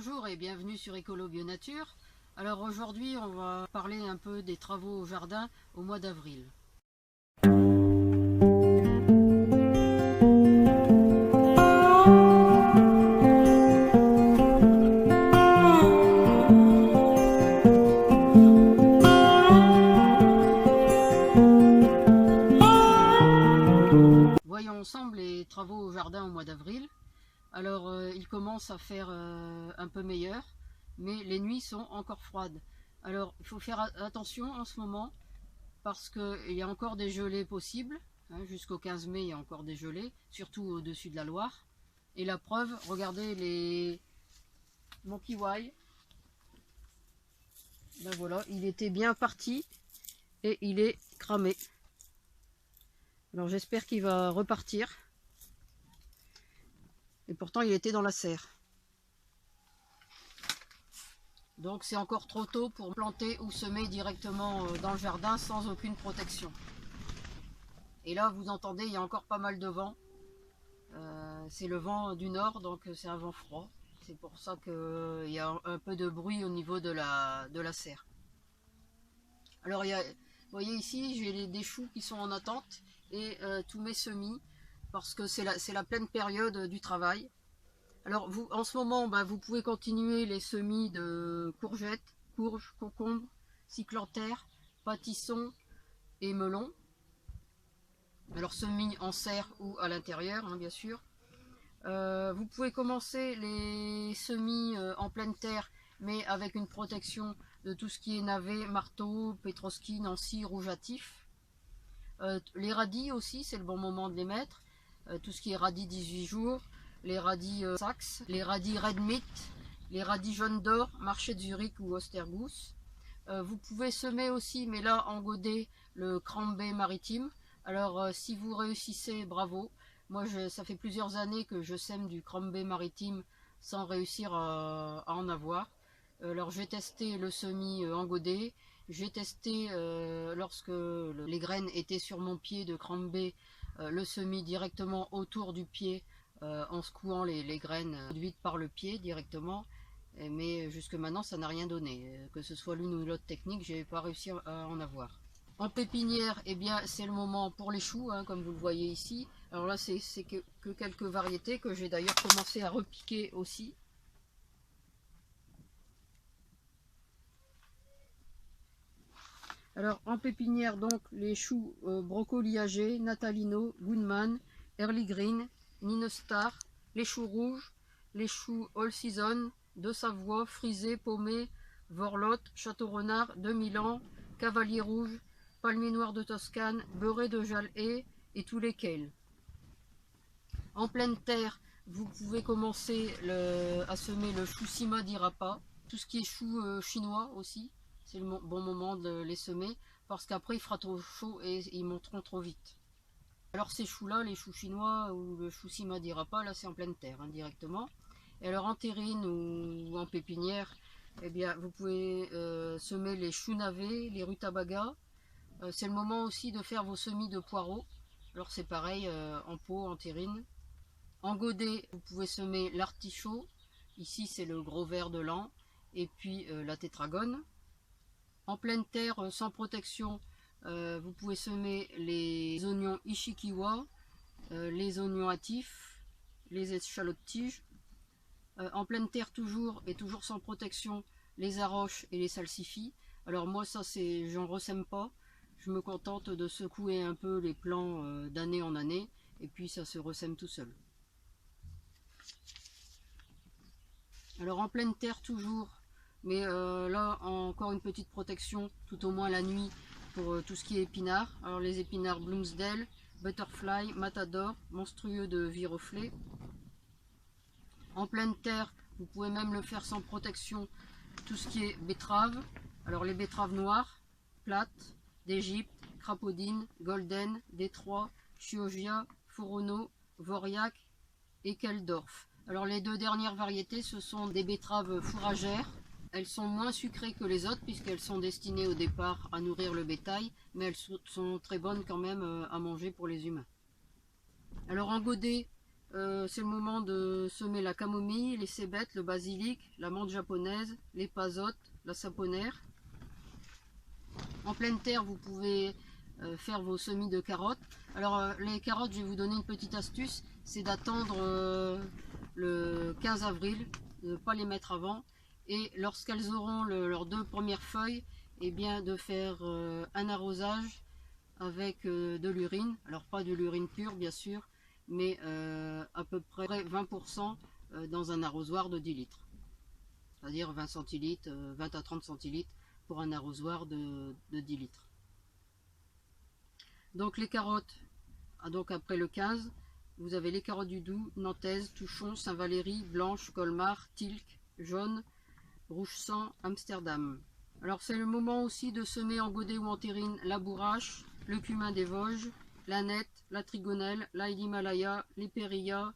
Bonjour et bienvenue sur Écolo Bio Nature. Alors aujourd'hui on va parler un peu des travaux au jardin au mois d'avril. Voyons ensemble les travaux au jardin au mois d'avril. Alors il commence à faire un peu meilleur, mais les nuits sont encore froides. Alors il faut faire attention en ce moment parce qu'il y a encore des gelées possibles. Jusqu'au 15 mai, il y a encore des gelées, surtout au-dessus de la Loire. Et la preuve, regardez les mon kiwi. Ben voilà, il était bien parti et il est cramé. Alors j'espère qu'il va repartir. Et pourtant il était dans la serre. Donc c'est encore trop tôt pour planter ou semer directement dans le jardin sans aucune protection. Et là vous entendez, il y a encore pas mal de vent. C'est le vent du nord, donc c'est un vent froid. C'est pour ça qu'il y a un peu de bruit au niveau de la serre. Alors vous voyez ici, j'ai des choux qui sont en attente et tous mes semis, parce que c'est la pleine période du travail. Alors vous, en ce moment, vous pouvez continuer les semis de courgettes, courges, concombres, cyclanthères, pâtissons et melons. Alors semis en serre ou à l'intérieur, bien sûr. Vous pouvez commencer les semis en pleine terre, mais avec une protection de tout ce qui est navet, marteau, pétroski, nancy, rougeatif. Les radis aussi, c'est le bon moment de les mettre. Tout ce qui est radis 18 jours, les radis sax, les radis red meat, les radis jaune d'or, marché de Zurich ou Osterguss. Vous pouvez semer aussi, mais là en godet, le crambé maritime. Alors si vous réussissez, bravo. Moi ça fait plusieurs années que je sème du crambé maritime sans réussir à en avoir. Alors j'ai testé le semis en godet. J'ai testé lorsque les graines étaient sur mon pied de crambé, le semis directement autour du pied en secouant les graines produites par le pied directement. Mais jusque maintenant ça n'a rien donné. Que ce soit l'une ou l'autre technique, j'ai pas réussi à en avoir. En pépinière, eh bien c'est le moment pour les choux, comme vous le voyez ici. Alors là c'est que quelques variétés que j'ai d'ailleurs commencé à repiquer aussi. Alors en pépinière, donc les choux brocoliagés, Natalino, Goodman, Early Green, Ninostar, les choux rouges, les choux All Season, de Savoie, frisés, paumés, Vorlotte, Château Renard, de Milan, Cavalier rouge, Palmier noir de Toscane, beurré de Jalais et tous les kales. En pleine terre, vous pouvez commencer à semer le chou Sima d'Irapa, tout ce qui est chou chinois aussi. C'est le bon moment de les semer parce qu'après il fera trop chaud et ils monteront trop vite. Alors ces choux-là, les choux chinois ou le chou Sima d'Irapa, là c'est en pleine terre directement. Et alors en terrine ou en pépinière, eh bien vous pouvez semer les choux navets, les rutabagas. C'est le moment aussi de faire vos semis de poireaux. Alors c'est pareil en pot, en terrine. En godet, vous pouvez semer l'artichaut. Ici c'est le gros ver de l'an et puis la tétragone. En pleine terre, sans protection, vous pouvez semer les oignons Ishikiwa, les oignons hâtifs, les échalotes tiges. En pleine terre toujours, et toujours sans protection, les arroches et les salsifis. Alors moi ça j'en ressème pas, je me contente de secouer un peu les plants d'année en année, et puis ça se ressème tout seul. Alors en pleine terre toujours, mais là encore une petite protection tout au moins la nuit pour tout ce qui est épinards. Alors les épinards Bloomsdale, Butterfly, Matador, monstrueux de Viroflay. En pleine terre, vous pouvez même le faire sans protection, tout ce qui est betterave. Alors les betteraves noires, plates, d'Égypte, Crapaudine, Golden, Détroit, Chioggia, Forono, Voriac et Keldorf. Alors les deux dernières variétés, ce sont des betteraves fourragères. Elles sont moins sucrées que les autres puisqu'elles sont destinées au départ à nourrir le bétail, mais elles sont très bonnes quand même à manger pour les humains. Alors en godet, c'est le moment de semer la camomille, les cébettes, le basilic, la menthe japonaise, les pasotes, la saponaire. En pleine terre, vous pouvez faire vos semis de carottes. Alors les carottes, je vais vous donner une petite astuce, c'est d'attendre le 15 avril, de ne pas les mettre avant. Et lorsqu'elles auront leurs 2 premières feuilles, eh bien de faire un arrosage avec de l'urine. Alors pas de l'urine pure bien sûr, mais à peu près 20% dans un arrosoir de 10 litres. C'est-à-dire 20 centilitres, 20 à 30 centilitres pour un arrosoir de 10 litres. Donc les carottes, donc après le 15, vous avez les carottes du Doubs, Nantaise, Touchon, Saint-Valery, Blanche, Colmar, Tilk, Jaune, Rouge Sang, Amsterdam. Alors c'est le moment aussi de semer en godet ou en terrine la bourrache, le cumin des Vosges, la nette, la trigonelle, l'ail d'Himalaya, les périllas,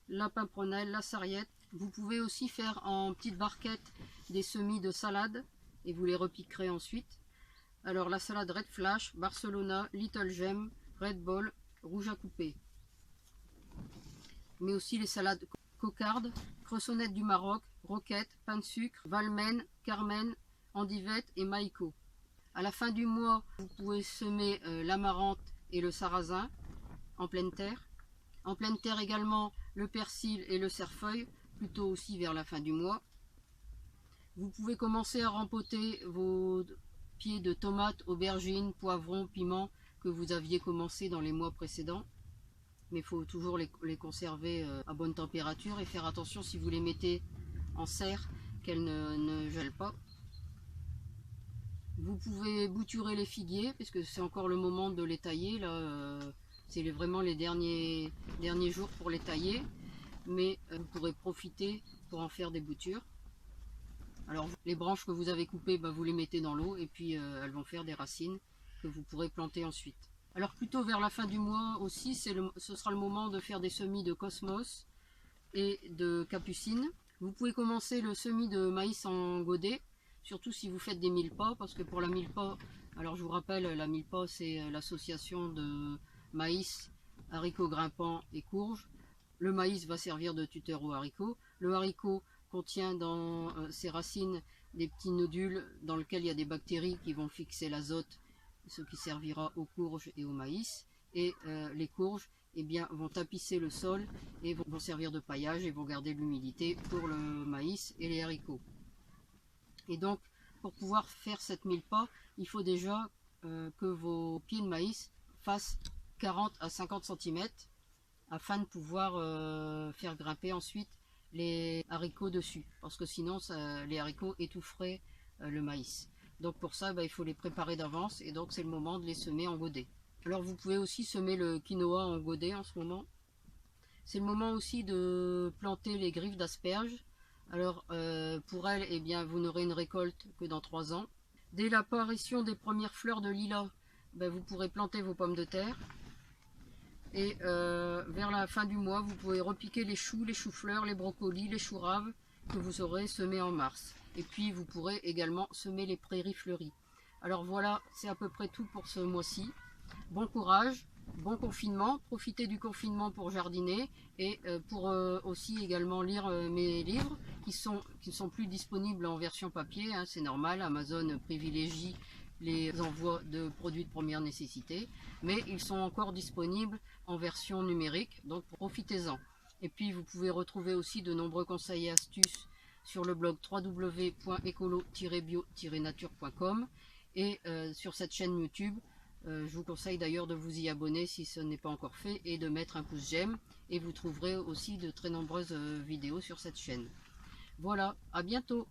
la pimprenelle, la sarriette. Vous pouvez aussi faire en petites barquettes des semis de salade et vous les repiquerez ensuite. Alors la salade Red Flash, Barcelona, Little Gem, Red Ball, rouge à couper. Mais aussi les salades cocarde, cressonnette du Maroc, roquette, pain de sucre, valmen, carmen, andivette et maïko. À la fin du mois, vous pouvez semer l'amarante et le sarrasin en pleine terre. En pleine terre également le persil et le cerfeuil, plutôt aussi vers la fin du mois. Vous pouvez commencer à rempoter vos pieds de tomates, aubergines, poivrons, piments que vous aviez commencé dans les mois précédents. Mais il faut toujours les conserver à bonne température et faire attention si vous les mettez en serre qu'elles ne gèlent pas. Vous pouvez bouturer les figuiers puisque c'est encore le moment de les tailler. Là, c'est vraiment les derniers jours pour les tailler, mais vous pourrez profiter pour en faire des boutures. Alors les branches que vous avez coupées, vous les mettez dans l'eau et puis elles vont faire des racines que vous pourrez planter ensuite. Alors plutôt vers la fin du mois aussi, ce sera le moment de faire des semis de cosmos et de capucine. Vous pouvez commencer le semis de maïs en godet, surtout si vous faites des mille-pas, parce que pour la mille-pas, alors je vous rappelle, la mille-pas c'est l'association de maïs, haricots grimpants et courges. Le maïs va servir de tuteur aux haricots. Le haricot contient dans ses racines des petits nodules dans lesquels il y a des bactéries qui vont fixer l'azote, ce qui servira aux courges et au maïs. Et les courges vont tapisser le sol et vont servir de paillage et vont garder l'humidité pour le maïs et les haricots. Et donc pour pouvoir faire cette mille-pas, il faut déjà que vos pieds de maïs fassent 40 à 50 cm afin de pouvoir faire grimper ensuite les haricots dessus, parce que sinon les haricots étoufferaient le maïs. Donc pour ça il faut les préparer d'avance et donc c'est le moment de les semer en godet. Alors vous pouvez aussi semer le quinoa en godet en ce moment. C'est le moment aussi de planter les griffes d'asperges. Alors pour elles, vous n'aurez une récolte que dans 3 ans. Dès l'apparition des premières fleurs de lilas, vous pourrez planter vos pommes de terre. Et vers la fin du mois, vous pouvez repiquer les choux, les choux-fleurs, les brocolis, les choux raves que vous aurez semés en mars. Et puis vous pourrez également semer les prairies fleuries. Alors voilà, c'est à peu près tout pour ce mois-ci. Bon courage, bon confinement, profitez du confinement pour jardiner et pour aussi également lire mes livres qui ne sont plus disponibles en version papier, hein, c'est normal, Amazon privilégie les envois de produits de première nécessité, mais ils sont encore disponibles en version numérique, donc profitez-en. Et puis vous pouvez retrouver aussi de nombreux conseils et astuces sur le blog www.écolo-bio-nature.com et sur cette chaîne YouTube. Je vous conseille d'ailleurs de vous y abonner si ce n'est pas encore fait et de mettre un pouce j'aime, et vous trouverez aussi de très nombreuses vidéos sur cette chaîne. Voilà, à bientôt!